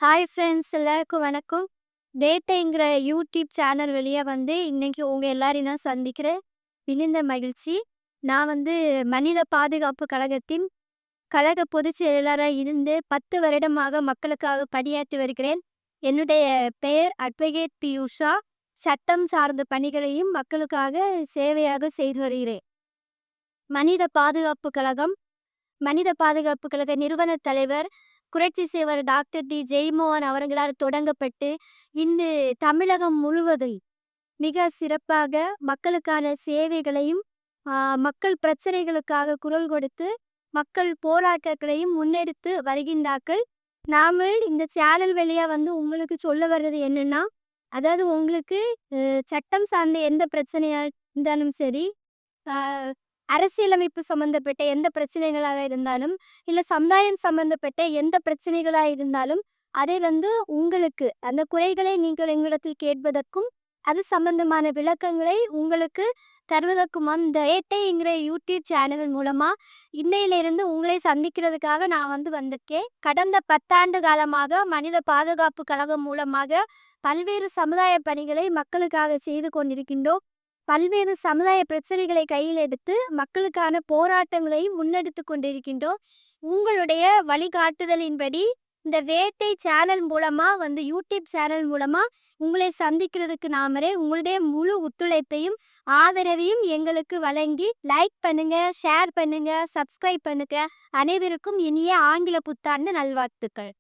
Hi friends எல்லாருக்கும் வணக்கம். வேட்டைங்கிற YouTube channel வழியா இன்னைக்கு உங்க எல்லாரையும் நான் சந்திக்கிறேன். மிகுந்த மகிழ்ச்சி. நான் மனித பாதுகாப்பு கழகத்தின் கழக பொதுச் செயலாளரா இருந்து 10 வருடமாக மக்களுக்காக பணியாற்றி வருகிறேன். என்னுடைய பெயர் அட்வொகேட் பி. உஷா. சட்டம் சார்ந்த பணிகளையும் மக்களுக்காக சேவையாக செய்து வருகிறேன். மனித பாதுகாப்பு கழகம் மனித பாதுகாப்பு கழக நிறுவன தலைவர் புரட்சி சேவர் டாக்டர் டி. ஜெயமோகன் அவர்களால் தொடங்கப்பட்டு இன்று தமிழகம் முழுவதும் மிக சிறப்பாக மக்களுக்கான சேவைகளையும் மக்கள் பிரச்சனைகளுக்காக குரல் கொடுத்து மக்கள் போராட்டங்களையும் முன்னெடுத்து வருகின்றார்கள். நாமல் இந்த சேனல் வழியாக உங்களுக்கு சொல்ல வர்றது என்னென்னா, அதாவது உங்களுக்கு சட்டம் சார்ந்த எந்த பிரச்சனையாக இருந்தாலும் சரி, அரசியலமைப்பு சம்பந்தப்பட்ட எந்த பிரச்சனைகளாக இருந்தாலும், இல்லை சமுதாயம் சம்பந்தப்பட்ட எந்த பிரச்சனைகளாக இருந்தாலும், அதை உங்களுக்கு அந்த குறைகளை நீங்கள் எங்களிடத்தில் கேட்பதற்கும் அது சம்பந்தமான விளக்கங்களை உங்களுக்கு தருவதற்கும் அந்த வேட்டைங்கிற யூடியூப் சேனல் மூலமாக இன்னையிலிருந்து உங்களை சந்திக்கிறதுக்காக நான் வந்திருக்கேன். கடந்த 10 ஆண்டு காலமாக மனித பாதுகாப்பு கழகம் மூலமாக பல்வேறு சமுதாய பணிகளை மக்களுக்காக செய்து கொண்டிருக்கின்றோம். பல்வேறு சமுதாய பிரச்சனைகளை கையில் எடுத்து மக்களுக்கான போராட்டங்களை முன்னெடுத்து கொண்டிருக்கின்றோம். உங்களுடைய வழிகாட்டுதலின்படி இந்த வேட்டை சேனல் மூலமாக யூடியூப் சேனல் மூலமாக உங்களை சந்திக்கிறதுக்கு நாமரே உங்களுடைய முழு ஒத்துழைப்பையும் ஆதரவையும் எங்களுக்கு வழங்கி லைக் பண்ணுங்க, ஷேர் பண்ணுங்க, சப்ஸ்கிரைப் பண்ணுங்க. அனைவருக்கும் இனிய ஆங்கில புத்தாண்டு நல்வாழ்த்துக்கள்.